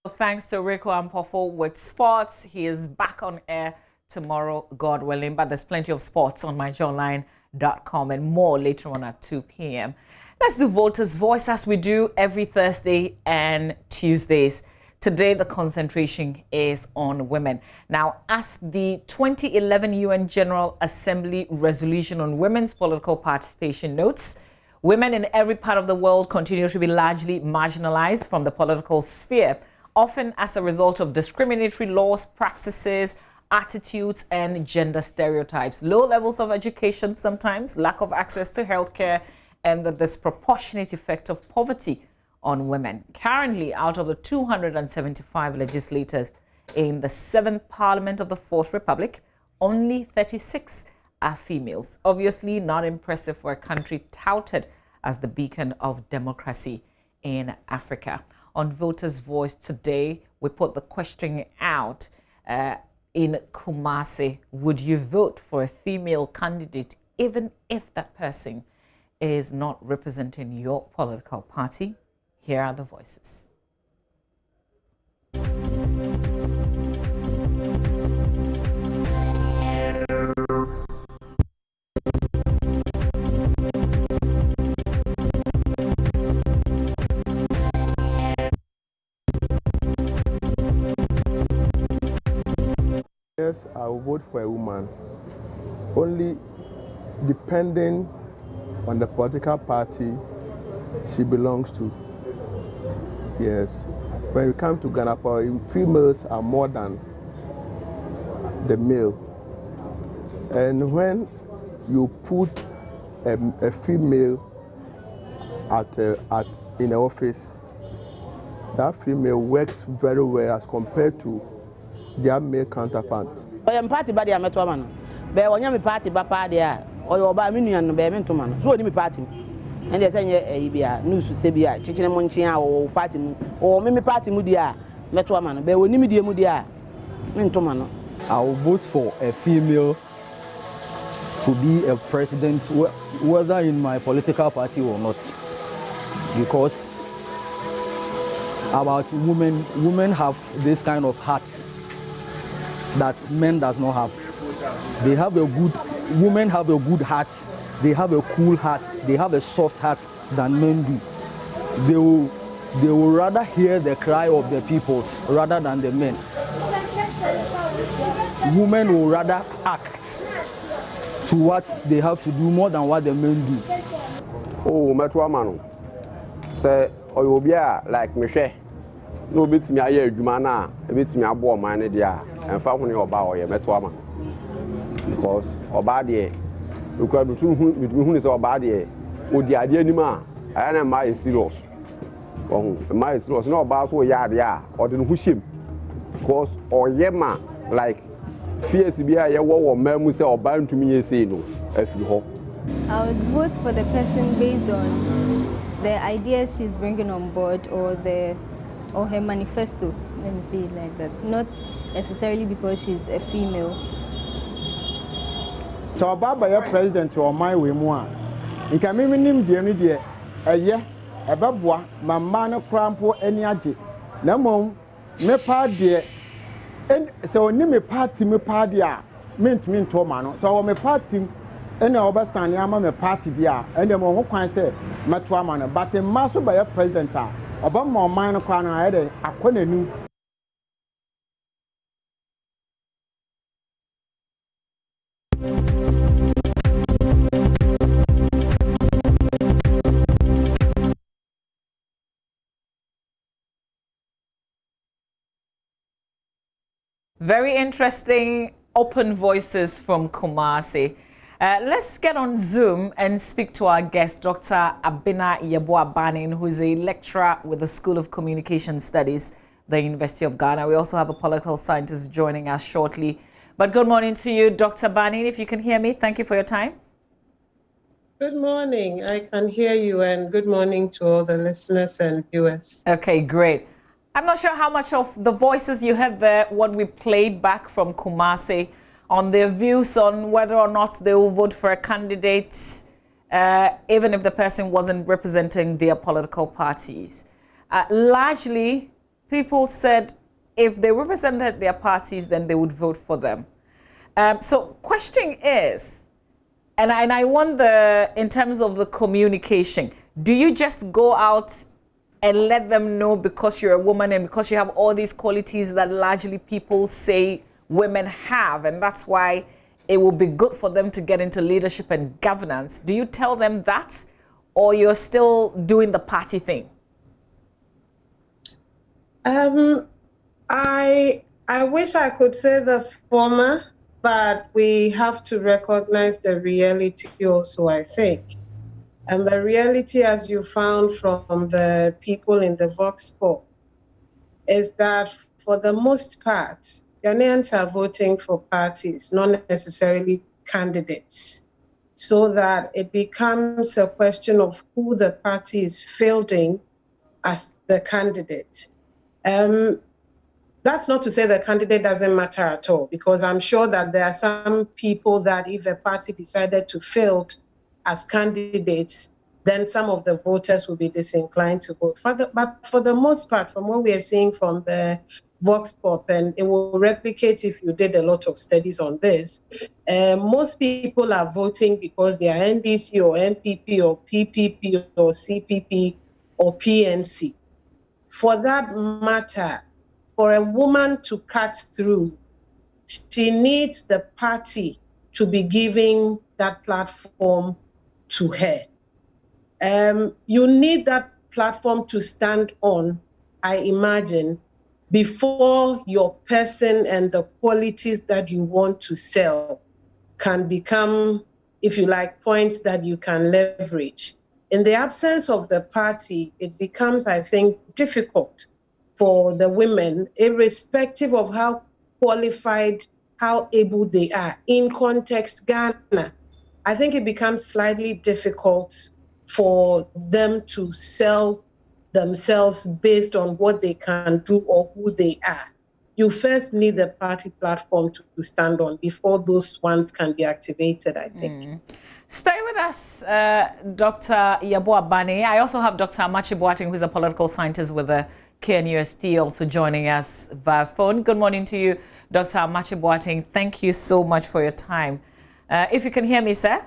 Thanks to Rico Ampofo with sports. He is back on air tomorrow, God willing. But there's plenty of sports on myjournline.com and more later on at 2 p.m. Let's do Voters' Voice as we do every Thursday and Tuesdays. Today, the concentration is on women. Now, as the 2011 UN General Assembly resolution on women's political participation notes, women in every part of the world continue to be largely marginalized from the political sphere, often as a result of discriminatory laws, practices, attitudes, and gender stereotypes. Low levels of education sometimes, lack of access to healthcare, and the disproportionate effect of poverty on women. Currently, out of the 275 legislators in the 7th Parliament of the 4th Republic, only 36 are females. Obviously not impressive for a country touted as the beacon of democracy in Africa. On Voters' Voice today, we put the question out in Kumasi. Would you vote for a female candidate even if that person is not representing your political party? Here are the voices. Yes, I will vote for a woman, only depending on the political party she belongs to. Yes, when we come to Ghana, females are more than the male. And when you put a female in the office, that female works very well as compared to their male counterpart. I am party body am to man. Be wonya me party ba pa dia. Oyo oba me nuan no be me ntoma no. So oni me party. And they say e bia news se bia chichine mo nchen a wo party mu. O me party mu dia me to man. Be woni me dia mu dia me ntoma no. I will vote for a female to be a president, whether in my political party or not, because about women have this kind of heart that men does not have. They have a good, women have a good heart, they have a cool heart, they have a soft heart than men do. They will rather hear the cry of the peoples rather than the men. Women will rather act to what they have to do more than what the men do. Oh, Metro Manu. Say, Oyobia like Michelle. No bit me a year, Jumana, a bit me a boy, mine, dear, and found me about your Metro Man. Because Obadi, you could be true who is Obadi, or the idea anymore. I am my serious. Oh, my serious, no about so yard, or the Hushim. Because, or Yema, like, fierce be a war or Mamus or bound to me, say no, if you hope. I would vote for the person based on the ideas she's bringing on board or her manifesto. Let me say it like that. Not necessarily because she's a female. So about by your president or my way more. In Camiminim, dear media, a year, a babwa, my man of crampo, any aji. No more, me pa dear. And so me party me party mint to man. So me party and overstand yama me party dia and the mo kwan say matwa man but in maso by your president oba mo man kwan na ede akonanu. Very interesting open voices from Kumasi. Let's get on Zoom and speak to our guest, Dr. Abena Yeboah-Banin, who is a lecturer with the School of Communication Studies, the University of Ghana. We also have a political scientist joining us shortly. But good morning to you, Dr. Banin, if you can hear me. Thank you for your time. Good morning. I can hear you, and good morning to all the listeners and viewers. Okay, great. I'm not sure how much of the voices you heard there, what we played back from Kumasi, on their views on whether or not they will vote for a candidate, even if the person wasn't representing their political parties. Largely, people said if they represented their parties, then they would vote for them. So question is, and I wonder in terms of the communication, do you just go out and let them know because you're a woman and because you have all these qualities that largely people say women have, and that's why it will be good for them to get into leadership and governance? Do you tell them that, or you're still doing the party thing? I wish I could say the former, but we have to recognize the reality also, I think. And the reality, as you found from the people in the Vox poll, is that for the most part, Ghanaians are voting for parties, not necessarily candidates, so that it becomes a question of who the party is fielding as the candidate. That's not to say the candidate doesn't matter at all, because I'm sure that there are some people that if a party decided to field as candidates, then some of the voters will be disinclined to vote. But for the most part, from what we are seeing from the Vox Pop, and it will replicate if you did a lot of studies on this, most people are voting because they are NDC or NPP or PPP or CPP or PNC. For that matter, for a woman to cut through, she needs the party to be giving that platform to her. You need that platform to stand on, I imagine, before your person and the qualities that you want to sell can become, if you like, points that you can leverage. In the absence of the party, it becomes, I think, difficult for the women, irrespective of how qualified, how able they are. In context Ghana, I think it becomes slightly difficult for them to sell themselves based on what they can do or who they are. You first need the party platform to stand on before those ones can be activated, I think. Stay with us, Dr. Yeboah Bani. I also have Dr. Amakye Boateng, who's a political scientist with the KNUST, also joining us via phone. Good morning to you, Dr. Amakye Boateng. Thank you so much for your time. If you can hear me, sir?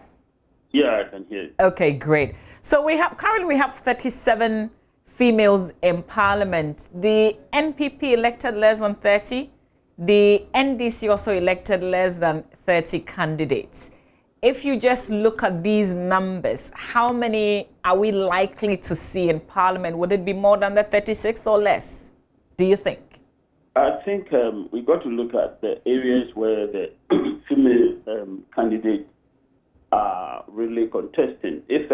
Yeah, I can hear you. Okay, great. So currently we have 37 females in parliament. The NPP elected less than 30. The NDC also elected less than 30 candidates. If you just look at these numbers, how many are we likely to see in parliament? Would it be more than the 36 or less, do you think? I think we got to look at the areas where the female candidates are really contesting. If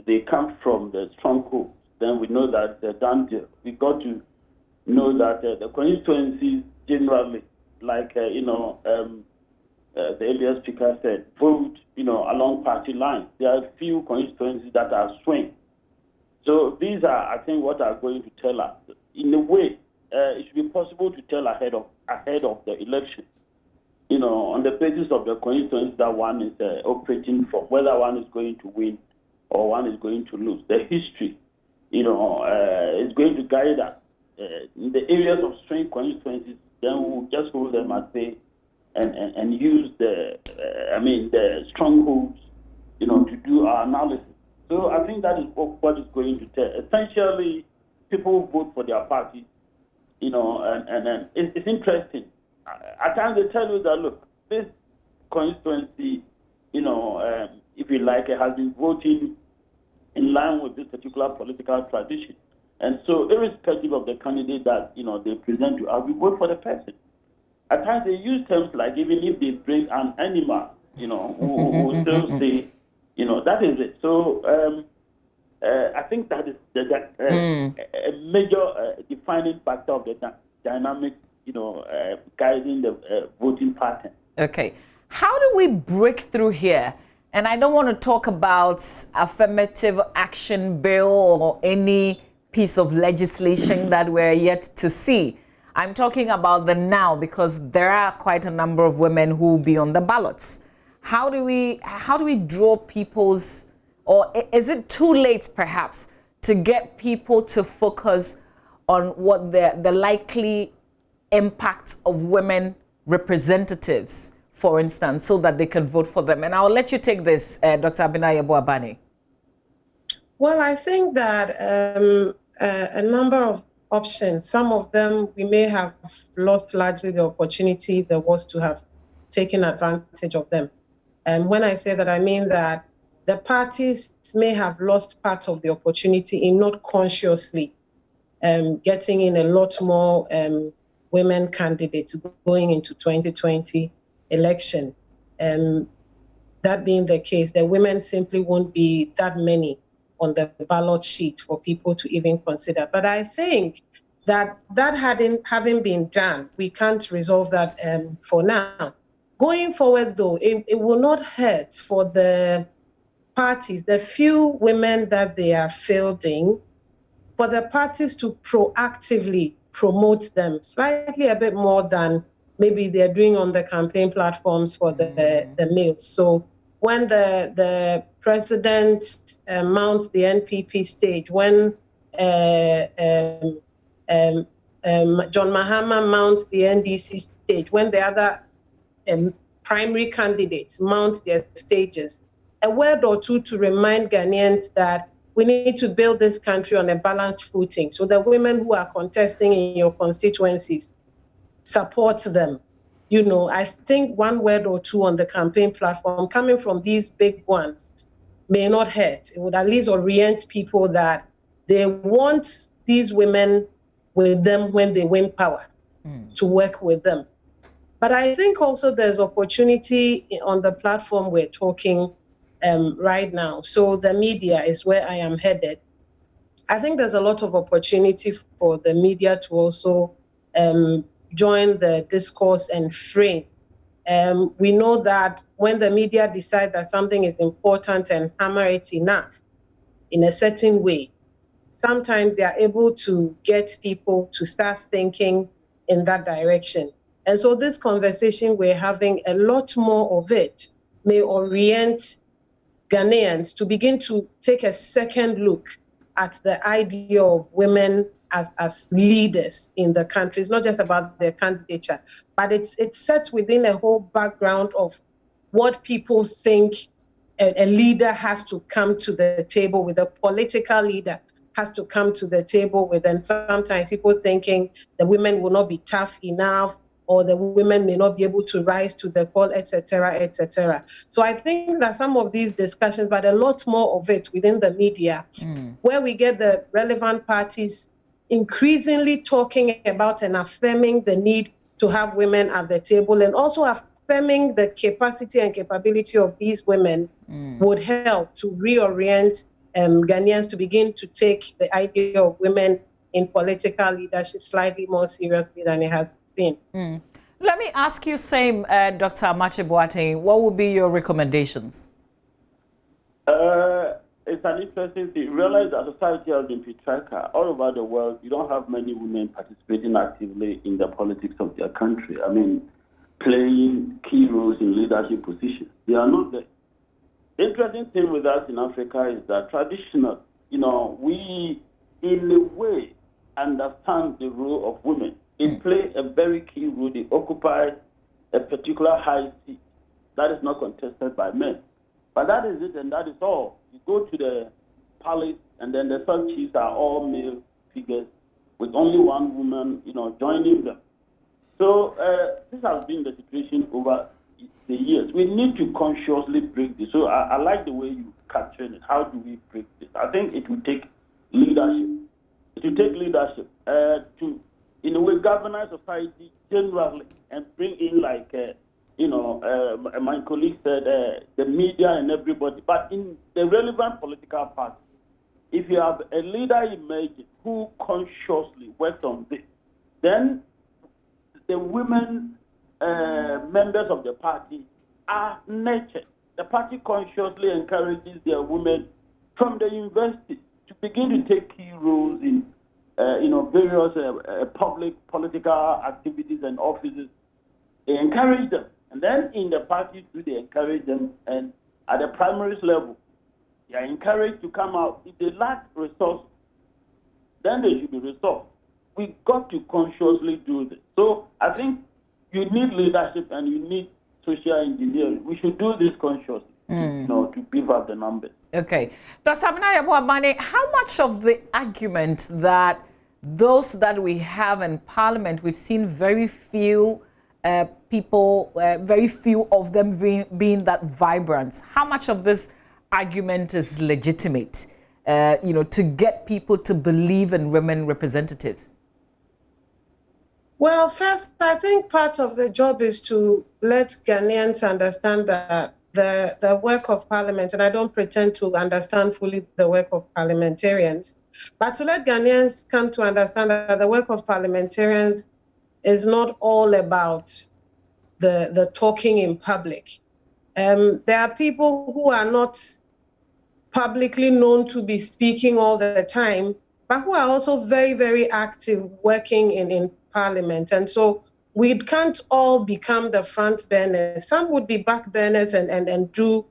they come from the strongholds, then we know that they're done deal. We got to know that the constituencies generally, like, the earlier speaker said, vote, along party lines. There are few constituencies that are swing. So these are, I think, what are going to tell us. In a way, it should be possible to tell ahead of the election, on the basis of the constituencies that one is operating from, whether one is going to win or one is going to lose. The history, is going to guide us. In the areas of swing constituencies, then we'll just hold them as they and use the strongholds, to do our analysis. So I think that is what is going to tell. Essentially, people vote for their party, and it's interesting. At times they tell you that, look, this constituency, if you like, has been voting in line with this particular political tradition. And so irrespective of the candidate that, they present to us, we vote for the person. At times they use terms like, even if they bring an animal, who still say, that is it. So I think that is a major defining factor of the dynamic, guiding the voting pattern. Okay. How do we break through here? And I don't want to talk about affirmative action bill or any piece of legislation that we're yet to see. I'm talking about the now, because there are quite a number of women who will be on the ballots. How do we draw people's, or is it too late perhaps to get people to focus on what the likely impact of women representatives, for instance, so that they can vote for them? And I'll let you take this, Dr. Abina Yeboah-Bani. Well, I think that a number of options, some of them we may have lost largely the opportunity there was to have taken advantage of them. And when I say that, I mean that the parties may have lost part of the opportunity in not consciously getting in a lot more women candidates going into 2020 election. That being the case, the women simply won't be that many on the ballot sheet for people to even consider. But I think that having been done, we can't resolve that for now. Going forward, though, it will not hurt for the parties, the few women that they are fielding, for the parties to proactively promote them slightly a bit more than maybe they're doing on the campaign platforms for the males. So when the president mounts the NPP stage, when John Mahama mounts the NDC stage, when the other primary candidates mount their stages, a word or two to remind Ghanaians that we need to build this country on a balanced footing, so the women who are contesting in your constituencies, support them. You know, I think one word or two on the campaign platform coming from these big ones may not hurt. It would at least orient people that they want these women with them when they win power, to work with them. But I think also there's opportunity on the platform we're talking right now. So the media is where I am headed. I think there's a lot of opportunity for the media to also join the discourse and frame. We know that when the media decide that something is important and hammer it enough in a certain way, sometimes they are able to get people to start thinking in that direction. And so this conversation we're having, a lot more of it may orient Ghanaians to begin to take a second look at the idea of women as leaders in the country. It's not just about their candidature, but it's set within a whole background of what people think a leader has to come to the table with, a political leader has to come to the table with. And sometimes people thinking the women will not be tough enough, or the women may not be able to rise to the call, etc., etc. So I think that some of these discussions, but a lot more of it within the media, where we get the relevant parties increasingly talking about and affirming the need to have women at the table, and also affirming the capacity and capability of these women, would help to reorient Ghanaians to begin to take the idea of women in political leadership slightly more seriously than it has been. Let me ask you, same, Dr. Amakye Boateng, what would be your recommendations? It's an interesting thing. Realize that society has been patriarchal. All over the world, you don't have many women participating actively in the politics of their country. I mean, playing key roles in leadership positions. They are not there. The interesting thing with us in Africa is that traditional, we, in a way, understand the role of women. They play a very key role. They occupy a particular high seat that is not contested by men. But that is it, and that is all. You go to the palace, and then the sub-chiefs are all male figures with only one woman, joining them. So this has been the situation over the years. We need to consciously break this. So I like the way you captured it. How do we break this? I think it will take leadership. It will take leadership to, in a way, govern society generally and bring in, like, my colleague said, the media and everybody. But in the relevant political party, if you have a leader emerging who consciously works on this, then the women members of the party are nurtured. The party consciously encourages their women from the university to begin to take key roles in various public political activities and offices. They encourage them. And then in the party too, they encourage them. And at the primaries level, they are encouraged to come out. If they lack resources, then they should be resourced. we got to consciously do this. So I think you need leadership and you need social engineering. We should do this consciously, to beef up the numbers. Okay. Dr. Aminaya Boabane, how much of the argument that those that we have in Parliament, we've seen very few people, very few of them being that vibrant. How much of this argument is legitimate, to get people to believe in women representatives? Well, first, I think part of the job is to let Ghanaians understand that the work of Parliament, and I don't pretend to understand fully the work of parliamentarians, but to let Ghanaians come to understand that the work of parliamentarians is not all about the talking in public. There are people who are not publicly known to be speaking all the time, but who are also very, very active working in Parliament. And so we can't all become the front burners. Some would be back burners and do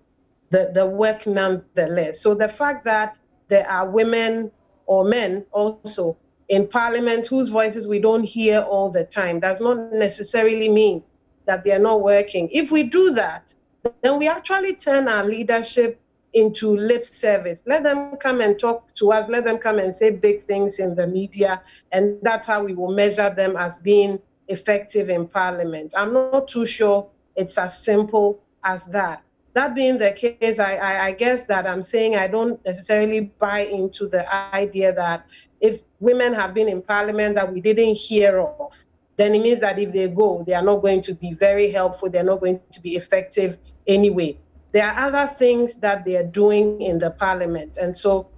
the work nonetheless. So the fact that there are women or men also in Parliament whose voices we don't hear all the time does not necessarily mean that they are not working. If we do that, then we actually turn our leadership into lip service. Let them come and talk to us. Let them come and say big things in the media. And that's how we will measure them as being effective in Parliament. I'm not too sure it's as simple as that. That being the case, I guess that I'm saying I don't necessarily buy into the idea that if women have been in Parliament that we didn't hear of, then it means that if they go, they are not going to be very helpful. They're not going to be effective anyway. There are other things that they are doing in the Parliament. And so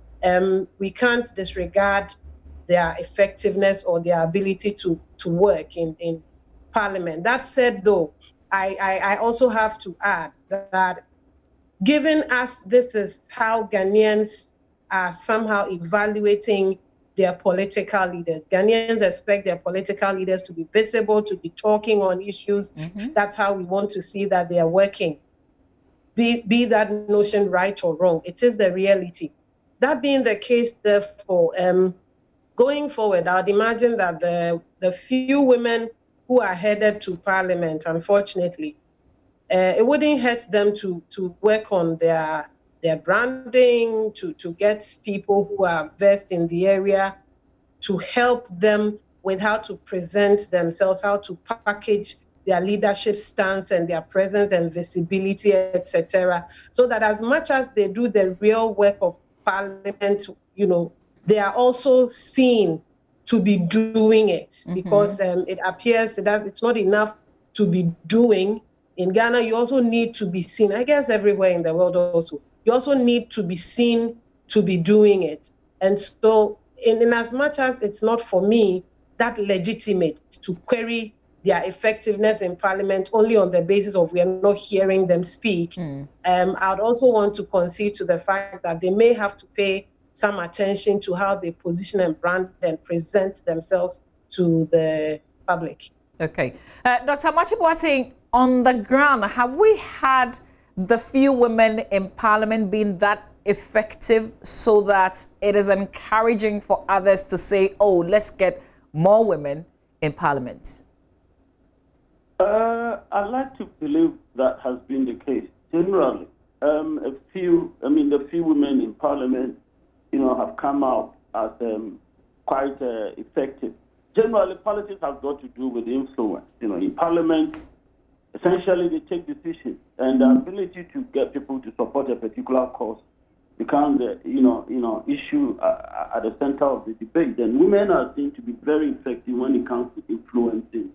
we can't disregard their effectiveness or their ability to work in Parliament. That said, though, I also have to add that given us this is how Ghanaians are somehow evaluating their political leaders. Ghanaians expect their political leaders to be visible, to be talking on issues. Mm-hmm. That's how we want to see that they are working. Be that notion right or wrong, it is the reality. That being the case, therefore, going forward, I would imagine that the few women who are headed to Parliament, unfortunately, it wouldn't hurt them to work on their branding, to get people who are versed in the area, to help them with how to present themselves, how to package their leadership stance and their presence and visibility, etc. So that as much as they do the real work of Parliament, they are also seen to be doing it. Mm-hmm. Because it appears that it's not enough to be doing. In Ghana, you also need to be seen. I guess everywhere in the world also. You also need to be seen to be doing it. And so in as much as it's not for me that legitimate to query their effectiveness in Parliament only on the basis of we are not hearing them speak, I'd also want to concede to the fact that they may have to pay some attention to how they position and brand and present themselves to the public. Okay. Dr. Amoatey-Boateng, on the ground, have we had the few women in Parliament being that effective so that it is encouraging for others to say, oh, let's get more women in Parliament? I'd like to believe that has been the case. Generally, the few women in Parliament, have come out as quite effective. Generally, politics has got to do with influence. In Parliament, essentially they take decisions, and the ability to get people to support a particular cause becomes the issue at the center of the debate. And women are seen to be very effective when it comes to influencing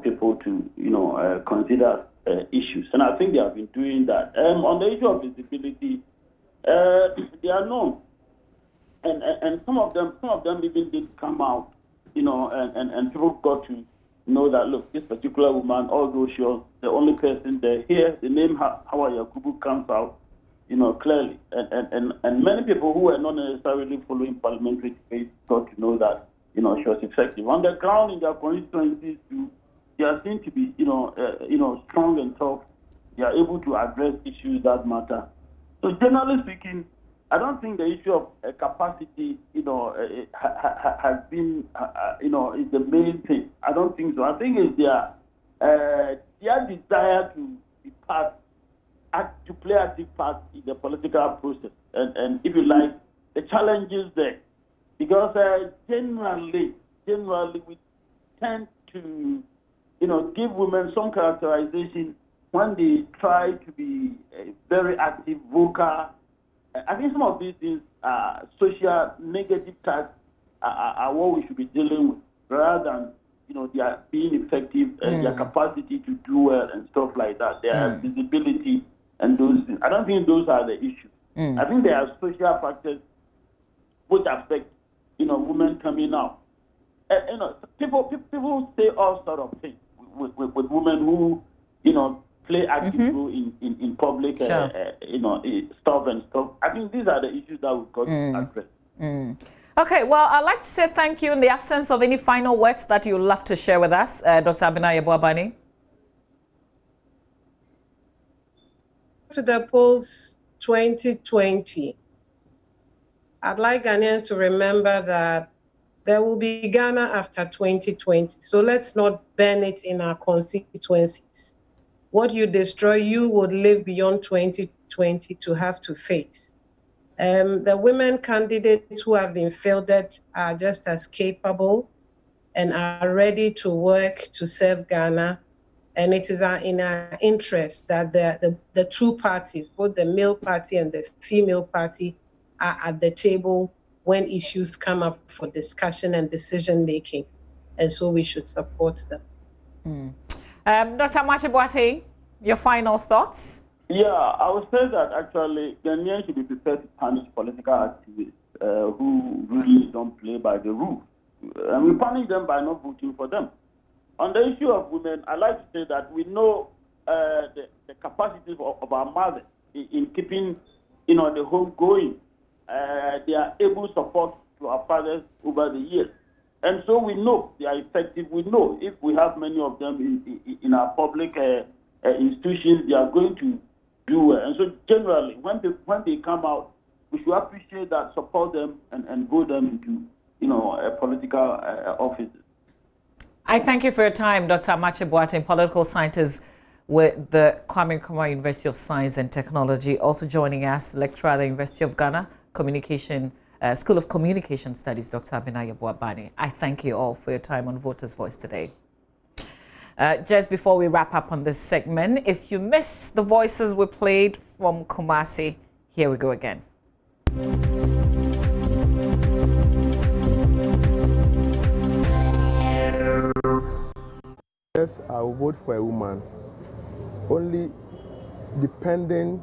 people to consider issues, and I think they have been doing that. On the issue of visibility, they are known, and some of them even did come out, and people got to know that, look, this particular woman, although she was the only person there, here the name Hawa Yakubu comes out, clearly, and many people who were not necessarily following parliamentary debate got to know that, she was effective. On the ground in their constituencies too, they are seen to be, strong and tough. They are able to address issues that matter. So generally speaking, I don't think the issue of capacity, has been, is the main thing. I don't think so. I think it's their desire to be to play active part in the political process, and if you like, the challenges there, because generally we tend to, give women some characterization when they try to be very active, vocal. I think some of these things are social negative tasks are what we should be dealing with, rather than their being effective and their capacity to do well and stuff like that. Their visibility and those things. I don't think those are the issues. I think there are social factors which affect women coming out. People say all sort of things with women who play active role in public stuff and stuff. I think these are the issues that we've got to address. Okay, well, I'd like to say thank you in the absence of any final words that you'd love to share with us, Dr. Abina Yeboah-Bani. To the polls 2020, I'd like Ghanaians to remember that there will be Ghana after 2020. So let's not burn it in our constituencies. What you destroy, you would live beyond 2020 to have to face. The women candidates who have been fielded are just as capable and are ready to work to serve Ghana. And it is in our interest that the two parties, both the male party and the female party, are at the table when issues come up for discussion and decision making. And so we should support them. Dr. Amakye Boateng, your final thoughts? Yeah, I would say that actually Ghanaians should be prepared to punish political activists who really don't play by the rules. And we punish them by not voting for them. On the issue of women, I like to say that we know the capacities of our mothers in keeping the home going. They are able support to our fathers over the years. And so we know they are effective. We know if we have many of them in our public institutions, they are going to do well. And so generally, when they come out, we should appreciate that, support them, and vote them into political offices. I thank you for your time, Dr. Amakye Boateng, political scientist with the Kwame Nkrumah University of Science and Technology. Also joining us, lecturer at the University of Ghana, School of Communication Studies, Dr. Abina Yeboah-Bani. I thank you all for your time on Voters' Voice today. Just before we wrap up on this segment, if you missed the voices we played from Kumasi, here we go again. Yes, I will vote for a woman, only depending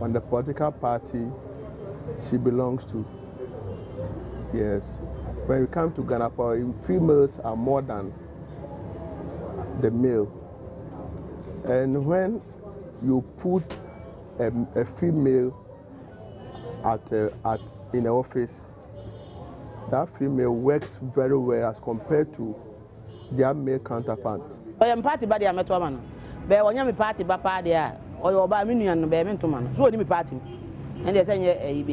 on the political party she belongs to. Yes, when you come to Ghana, females are more than the male. And when you put a female in an office, that female works very well as compared to their male counterpart. I am party body I'm a man. But when you party party, or your by minion no be to man. So me party. And they say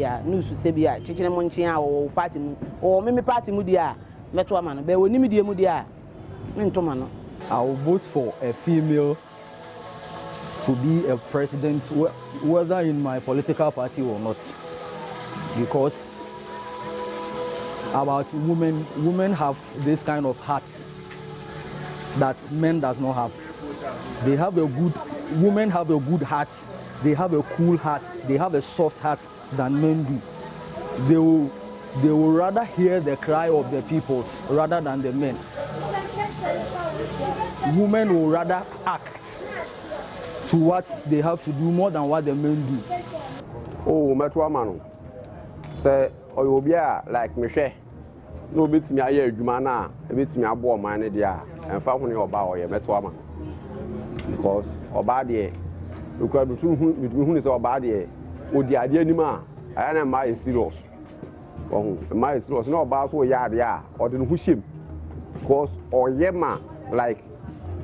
a news to Sebia, chicken monchia or party or me party mudia, metro man. But when you media mudia, minto man. I will vote for a female to be a president, whether in my political party or not, because about women have this kind of heart that men does not have. They have women have a good heart, they have a cool heart, they have a soft heart than men do. They will rather hear the cry of the peoples rather than the men. Women will rather act to what they have to do more than what the men do. Oh, Metro Manu. Say, Oyobia like Michelle. No bits me a year, Jumana, a bit me a boy, man, dear, and found when you're about your Metro Man. Because Obadiah, because between whom is Obadiah, would the idea anymore? I am my serious. Oh, my serious, no about so yard, or didn't push him. Because or yema like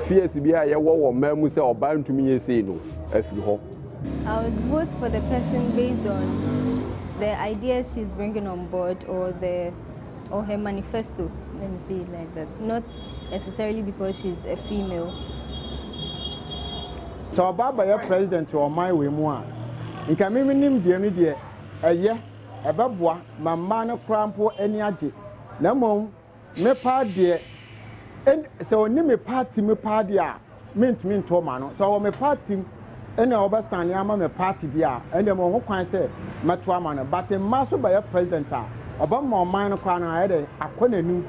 fears to be a war mem say or bound to me say no if you hope. I would vote for the person based on the ideas she's bringing on board or her manifesto, let me say it like that, not necessarily because she's a female. So Baba your president or my way more. You can mean him dear me dear a year a babwa my man crampo any aji. No me part dear and so name party me party mint to mano. So me party and overstand yama me party dear and the more can say matwa man but a master by your president about my man crown I had a new